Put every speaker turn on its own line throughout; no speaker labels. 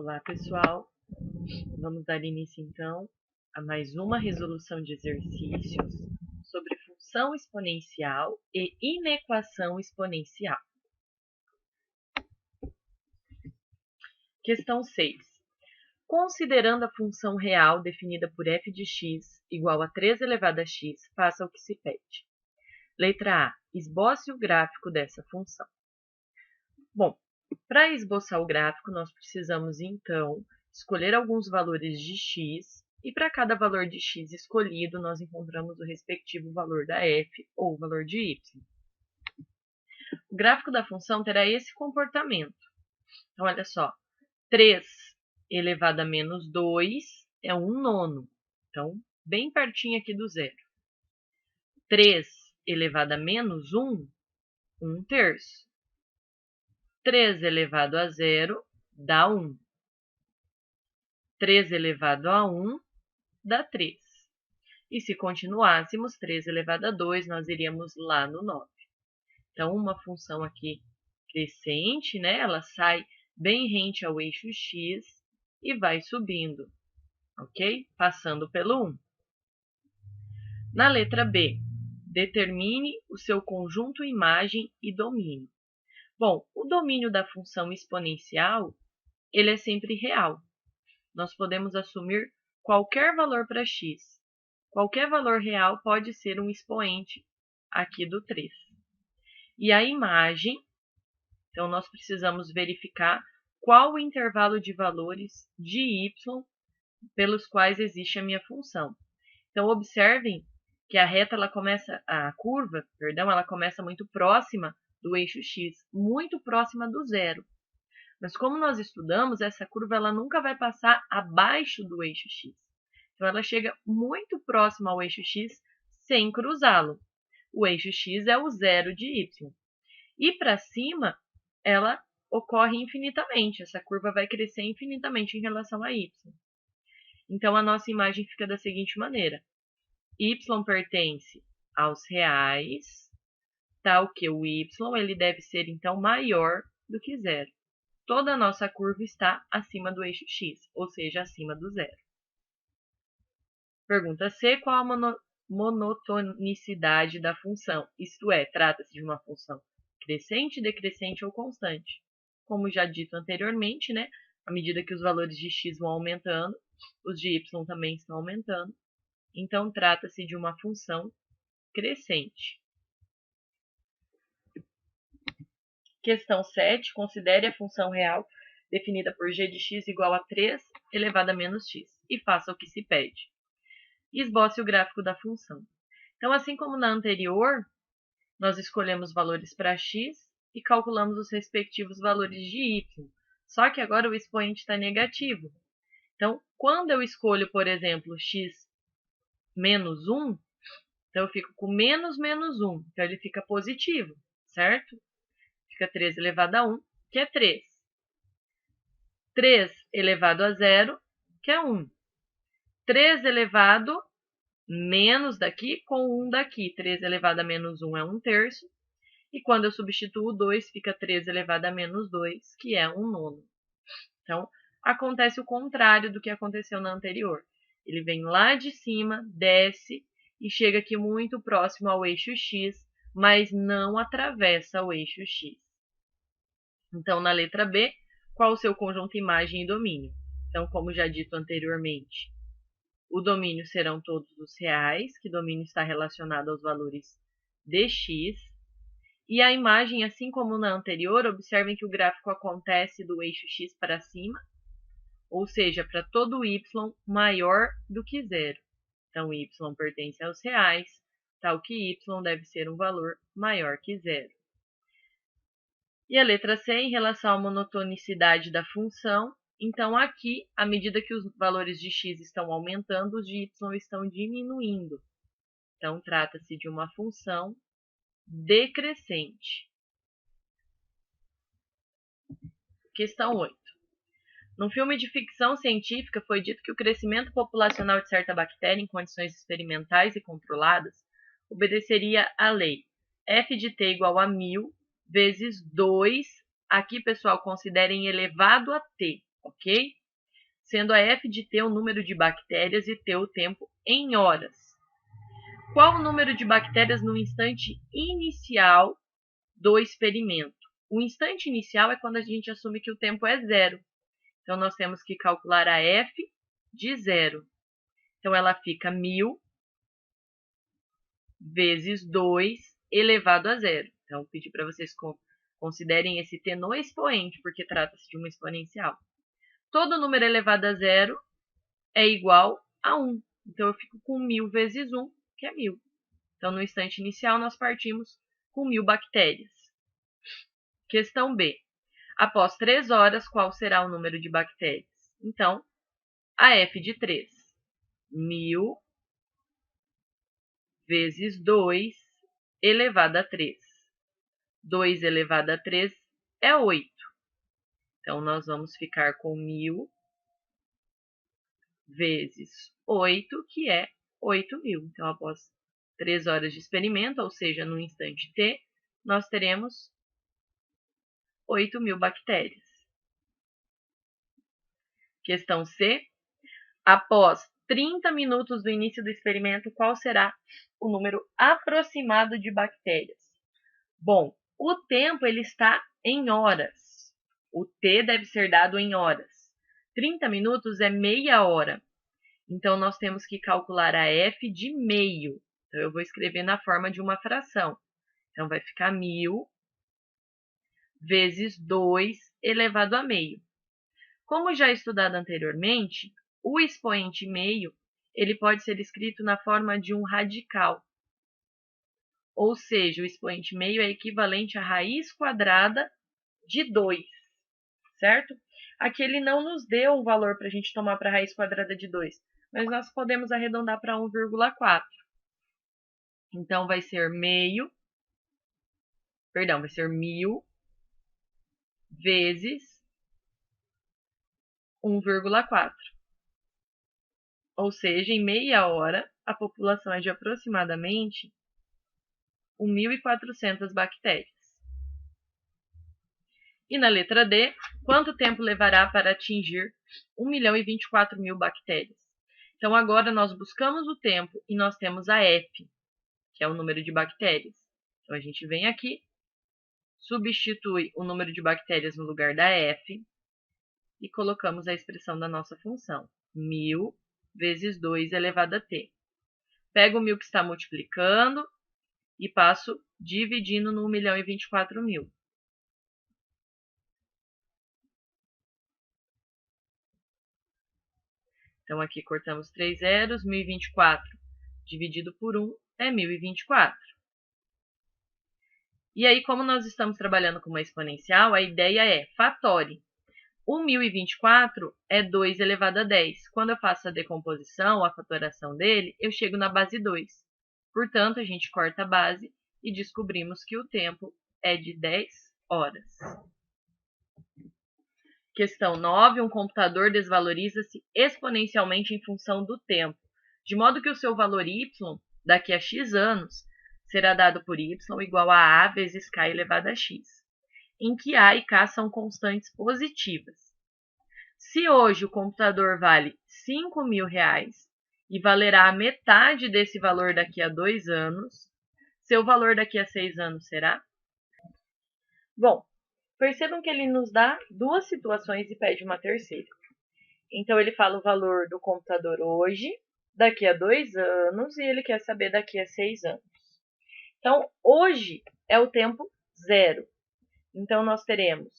Olá, pessoal. Vamos dar início, então, a mais uma resolução de exercícios sobre função exponencial e inequação exponencial. Questão 6. Considerando a função real definida por f de x igual a 3 elevado a x, faça o que se pede. Letra A. Esboce o gráfico dessa função. Bom, para esboçar o gráfico, nós precisamos, então, escolher alguns valores de x, e para cada valor de x escolhido, nós encontramos o respectivo valor da f ou o valor de y. O gráfico da função terá esse comportamento. Então, olha só, 3 elevado a menos 2 é 1/9. Então, bem pertinho aqui do zero. 3 elevado a menos 1, 1/3. 3 elevado a 0 dá 1. 3 elevado a 1 dá 3. E se continuássemos, 3 elevado a 2, nós iríamos lá no 9. Então, uma função aqui crescente, né? Ela sai bem rente ao eixo x e vai subindo, ok? Passando pelo 1. Na letra B, determine o seu conjunto imagem e domínio. Bom, o domínio da função exponencial, ele é sempre real. Nós podemos assumir qualquer valor para x. Qualquer valor real pode ser um expoente aqui do 3. E a imagem, então nós precisamos verificar qual o intervalo de valores de y pelos quais existe a minha função. Então observem que a curva, ela começa muito próxima do eixo x, muito próxima do zero. Mas como nós estudamos, essa curva ela nunca vai passar abaixo do eixo x. Então, ela chega muito próxima ao eixo x sem cruzá-lo. O eixo x é o zero de y. E para cima, ela ocorre infinitamente. Essa curva vai crescer infinitamente em relação a y. Então, a nossa imagem fica da seguinte maneira. Y pertence aos reais, tal que o y ele deve ser, então, maior do que zero. Toda a nossa curva está acima do eixo x, ou seja, acima do zero. Pergunta C, qual a monotonicidade da função? Isto é, trata-se de uma função crescente, decrescente ou constante. Como já dito anteriormente, né, à medida que os valores de x vão aumentando, os de y também estão aumentando. Então, trata-se de uma função crescente. Questão 7. Considere a função real definida por g de x igual a 3 elevado a menos x. E faça o que se pede. Esboce o gráfico da função. Então, assim como na anterior, nós escolhemos valores para x e calculamos os respectivos valores de y. Só que agora o expoente está negativo. Então, quando eu escolho, por exemplo, x menos 1, então eu fico com menos 1. Então, ele fica positivo, certo? Fica 3 elevado a 1, que é 3. 3 elevado a 0, que é 1. 3 elevado menos daqui com 1 daqui. 3 elevado a menos 1 é 1/3. E quando eu substituo o 2, fica 3 elevado a menos 2, que é 1/9. Então, acontece o contrário do que aconteceu na anterior. Ele vem lá de cima, desce e chega aqui muito próximo ao eixo x, mas não atravessa o eixo x. Então, na letra B, qual o seu conjunto imagem e domínio? Então, como já dito anteriormente, o domínio serão todos os reais, que domínio está relacionado aos valores de x. E a imagem, assim como na anterior, observem que o gráfico acontece do eixo x para cima, ou seja, para todo y maior do que zero. Então, y pertence aos reais, tal que y deve ser um valor maior que zero. E a letra C, em relação à monotonicidade da função, então aqui, à medida que os valores de x estão aumentando, os de y estão diminuindo. Então, trata-se de uma função decrescente. Questão 8. Num filme de ficção científica, foi dito que o crescimento populacional de certa bactéria em condições experimentais e controladas obedeceria à lei f de t igual a 1000 vezes 2, aqui, pessoal, considerem elevado a t. ok? Sendo a f de t o número de bactérias e t o tempo em horas. Qual o número de bactérias no instante inicial do experimento? O instante inicial é quando a gente assume que o tempo é zero. Então, nós temos que calcular a f de zero. Então, ela fica 1000 vezes 2 elevado a zero. Então, pedi para vocês considerem esse t no expoente, porque trata-se de uma exponencial. Todo número elevado a zero é igual a 1. Então, eu fico com 1000 vezes 1, que é 1000. Então, no instante inicial, nós partimos com 1000 bactérias. Questão B. Após 3 horas, qual será o número de bactérias? Então, a f de 3. 1000 vezes 2 elevado a 3. 2 elevado a 3 é 8. Então, nós vamos ficar com 1000 vezes 8, que é 8000. Então, após 3 horas de experimento, ou seja, no instante t, nós teremos 8000 bactérias. Questão C. Após 30 minutos do início do experimento, qual será o número aproximado de bactérias? Bom, o tempo ele está em horas. O t deve ser dado em horas. 30 minutos é meia hora. Então, nós temos que calcular a f de meio. Então, eu vou escrever na forma de uma fração. Então, vai ficar 1000 vezes 2 elevado a meio. Como já estudado anteriormente, o expoente meio ele pode ser escrito na forma de um radical. Ou seja, o expoente meio é equivalente à raiz quadrada de 2, certo? Aqui ele não nos deu um valor para a gente tomar para a raiz quadrada de 2, mas nós podemos arredondar para 1,4. Então, vai ser 1000 vezes 1,4. Ou seja, em meia hora, a população é de aproximadamente 1.400 bactérias. E na letra D, quanto tempo levará para atingir 1.024.000 bactérias? Então, agora nós buscamos o tempo e nós temos a F, que é o número de bactérias. Então, a gente vem aqui, substitui o número de bactérias no lugar da F e colocamos a expressão da nossa função. 1000 vezes 2 elevado a t. Pego o 1000 que está multiplicando e passo dividindo no 1.024.000. Então, aqui cortamos 3 zeros, 1024 dividido por 1 é 1024. E aí, como nós estamos trabalhando com uma exponencial, a ideia é fatore. O 1024 é 2 elevado a 10. Quando eu faço a decomposição, a fatoração dele, eu chego na base 2. Portanto, a gente corta a base e descobrimos que o tempo é de 10 horas. Questão 9. Um computador desvaloriza-se exponencialmente em função do tempo, de modo que o seu valor y, daqui a x anos, será dado por y igual a vezes k elevado a x, em que a e k são constantes positivas. Se hoje o computador vale R$5.000 e valerá a metade desse valor daqui a 2 anos, seu valor daqui a 6 anos será? Bom, percebam que ele nos dá duas situações e pede uma terceira. Então, ele fala o valor do computador hoje, daqui a 2 anos, e ele quer saber daqui a 6 anos. Então, hoje é o tempo zero. Então, nós teremos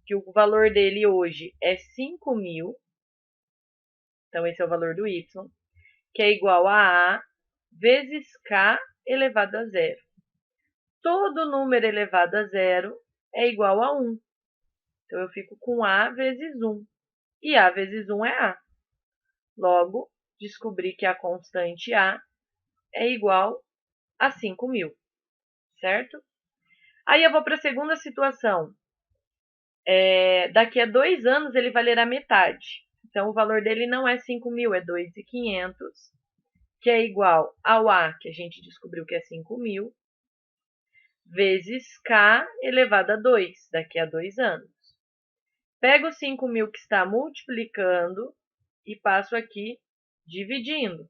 que o valor dele hoje é 5.000. Então, esse é o valor do y, que é igual a vezes k elevado a zero. Todo número elevado a zero é igual a 1. Então, eu fico com a vezes 1. E a vezes 1 é a. Logo, descobri que a constante a é igual a 5.000, certo? Aí eu vou para a segunda situação. Daqui a 2 anos ele valerá metade. Então, o valor dele não é 5.000, é 2.500, que é igual ao a, que a gente descobriu que é 5.000, vezes k elevado a 2, daqui a 2 anos. Pego os 5.000 que está multiplicando e passo aqui dividindo.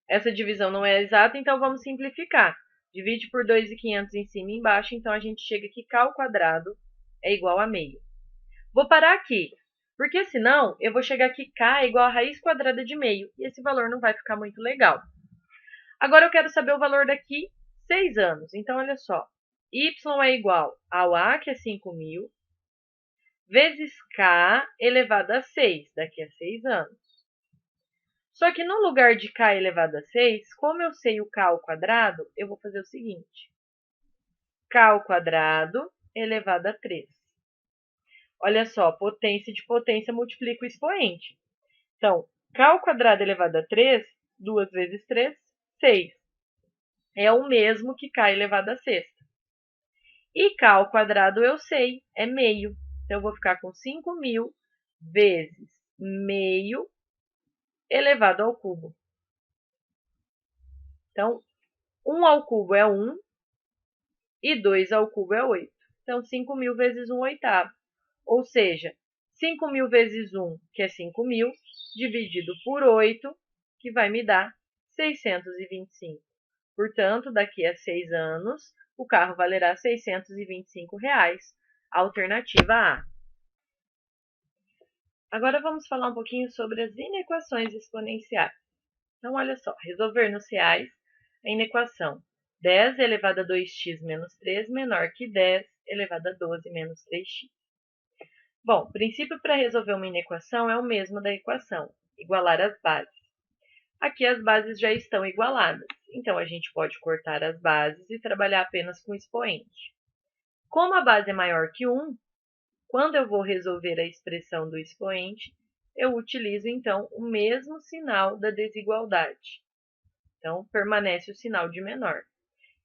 Essa divisão não é exata, então vamos simplificar. Divide por 2.500 em cima e embaixo, então a gente chega que k ao quadrado é igual a meio. Vou parar aqui, porque senão eu vou chegar que k é igual a raiz quadrada de meio, e esse valor não vai ficar muito legal. Agora eu quero saber o valor daqui 6 anos. Então, olha só, y é igual ao a, que é 5.000, vezes k elevado a 6, daqui a 6 anos. Só que no lugar de k elevado a 6, como eu sei o k ao quadrado, eu vou fazer o seguinte. K ao quadrado elevado a 3. Olha só, potência de potência multiplica o expoente. Então, k ao quadrado elevado a 3, 2 vezes 3, 6. É o mesmo que k elevado a sexta. E k ao quadrado eu sei, é meio. Então, eu vou ficar com 5.000 vezes meio elevado ao cubo. Então, 1 ao cubo é 1 e 2 ao cubo é 8. Então, 5.000 vezes 1 oitavo. Ou seja, 5.000 vezes 1, que é 5.000, dividido por 8, que vai me dar 625. Portanto, daqui a 6 anos, o carro valerá R$ 625. Alternativa A. Agora vamos falar um pouquinho sobre as inequações exponenciais. Então, olha só, resolver nos reais a inequação 10 elevado a 2x menos 3 menor que 10 elevado a 12 menos 3x. Bom, o princípio para resolver uma inequação é o mesmo da equação, igualar as bases. Aqui as bases já estão igualadas, então a gente pode cortar as bases e trabalhar apenas com o expoente. Como a base é maior que 1, quando eu vou resolver a expressão do expoente, eu utilizo então o mesmo sinal da desigualdade. Então, permanece o sinal de menor.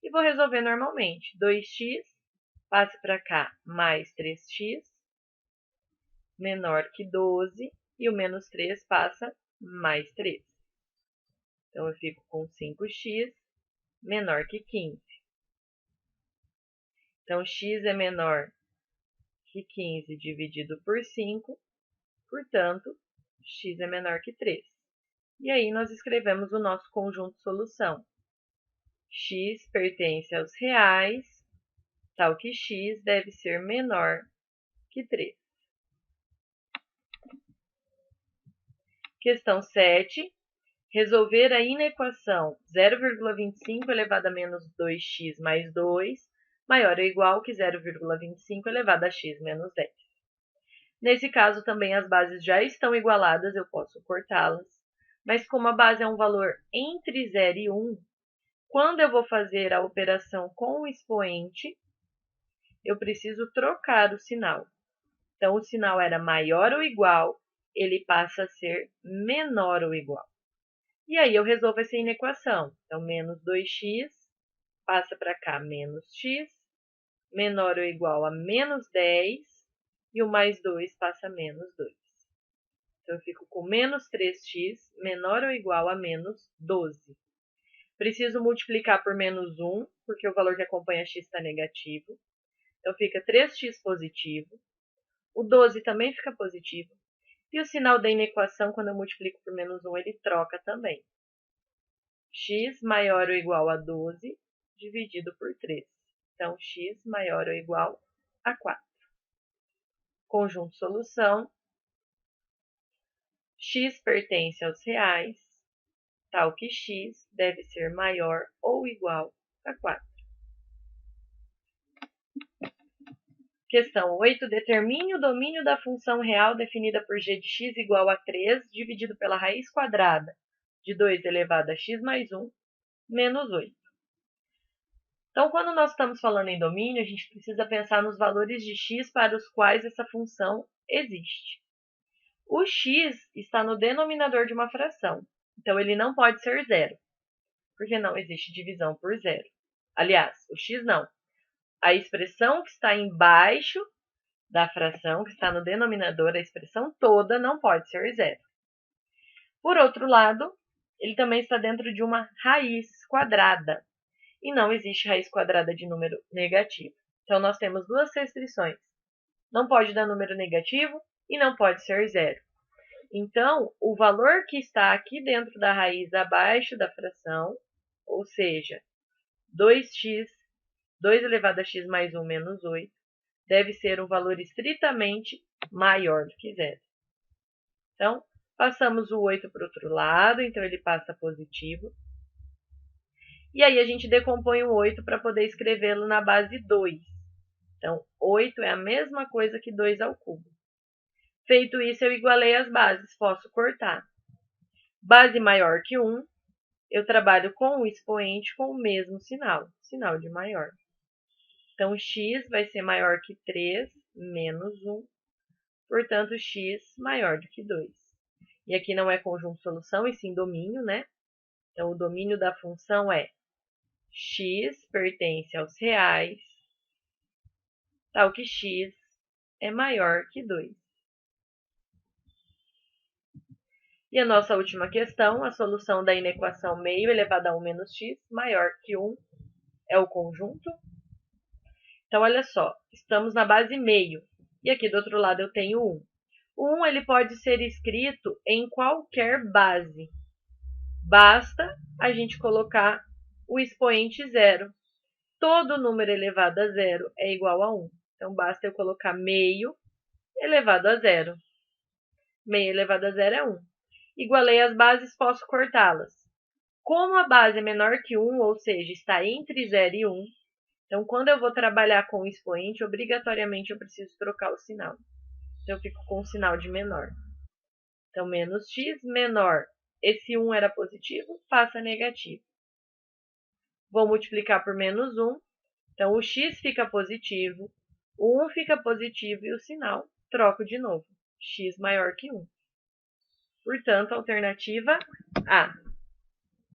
E vou resolver normalmente. 2x passa para cá mais 3x, menor que 12, e o menos 3 passa mais 3. Então, eu fico com 5x menor que 15. Então, x é menor que 15 dividido por 5, portanto, x é menor que 3. E aí, nós escrevemos o nosso conjunto solução. X pertence aos reais, tal que x deve ser menor que 3. Questão 7. Resolver a inequação 0,25 elevado a menos 2x mais 2 maior ou igual que 0,25 elevado a x menos 10. Nesse caso, também as bases já estão igualadas, eu posso cortá-las. Mas como a base é um valor entre 0 e 1, quando eu vou fazer a operação com o expoente, eu preciso trocar o sinal. Então, o sinal era maior ou igual, ele passa a ser menor ou igual. E aí, eu resolvo essa inequação. Então, menos 2x passa para cá, menos x, menor ou igual a menos 10, e o mais 2 passa a menos 2. Então, eu fico com menos 3x menor ou igual a menos 12. Preciso multiplicar por menos 1, porque o valor que acompanha x está negativo. Então, fica 3x positivo. O 12 também fica positivo. E o sinal da inequação, quando eu multiplico por menos 1, ele troca também. X maior ou igual a 12 dividido por 3. Então, x maior ou igual a 4. Conjunto solução. X pertence aos reais, tal que x deve ser maior ou igual a 4. Questão 8. Determine o domínio da função real definida por g de x igual a 3, dividido pela raiz quadrada de 2 elevado a x mais 1, menos 8. Então, quando nós estamos falando em domínio, a gente precisa pensar nos valores de x para os quais essa função existe. O x está no denominador de uma fração, então ele não pode ser zero, porque não existe divisão por zero. Aliás, o x não. A expressão que está embaixo da fração, que está no denominador, a expressão toda não pode ser zero. Por outro lado, ele também está dentro de uma raiz quadrada, e não existe raiz quadrada de número negativo. Então, nós temos duas restrições. Não pode dar número negativo e não pode ser zero. Então, o valor que está aqui dentro da raiz abaixo da fração, ou seja, 2x, 2 elevado a x mais 1 menos 8, deve ser um valor estritamente maior do que zero. Então, passamos o 8 para o outro lado, então ele passa positivo. E aí a gente decompõe o 8 para poder escrevê-lo na base 2. Então, 8 é a mesma coisa que 2 ao cubo. Feito isso, eu igualei as bases, posso cortar. Base maior que 1, eu trabalho com o expoente com o mesmo sinal, sinal de maior. Então, x vai ser maior que 3 menos 1, portanto, x maior do que 2. E aqui não é conjunto solução, e sim domínio, né? Então, o domínio da função é x pertence aos reais, tal que x é maior que 2. E a nossa última questão, a solução da inequação meio elevado a 1 menos x maior que 1 é o conjunto. Então, olha só, estamos na base meio, e aqui do outro lado eu tenho 1. O 1 ele pode ser escrito em qualquer base. Basta a gente colocar o expoente zero. Todo número elevado a zero é igual a 1. Então, basta eu colocar meio elevado a zero. Meio elevado a zero é 1. Igualei as bases, posso cortá-las. Como a base é menor que 1, ou seja, está entre 0 e 1, então, quando eu vou trabalhar com o expoente, obrigatoriamente eu preciso trocar o sinal. Então, eu fico com o sinal de menor. Então, menos x menor. Esse 1 era positivo, passa negativo. Vou multiplicar por menos 1. Então, o x fica positivo, o 1 fica positivo e o sinal troco de novo. X maior que 1. Portanto, alternativa A.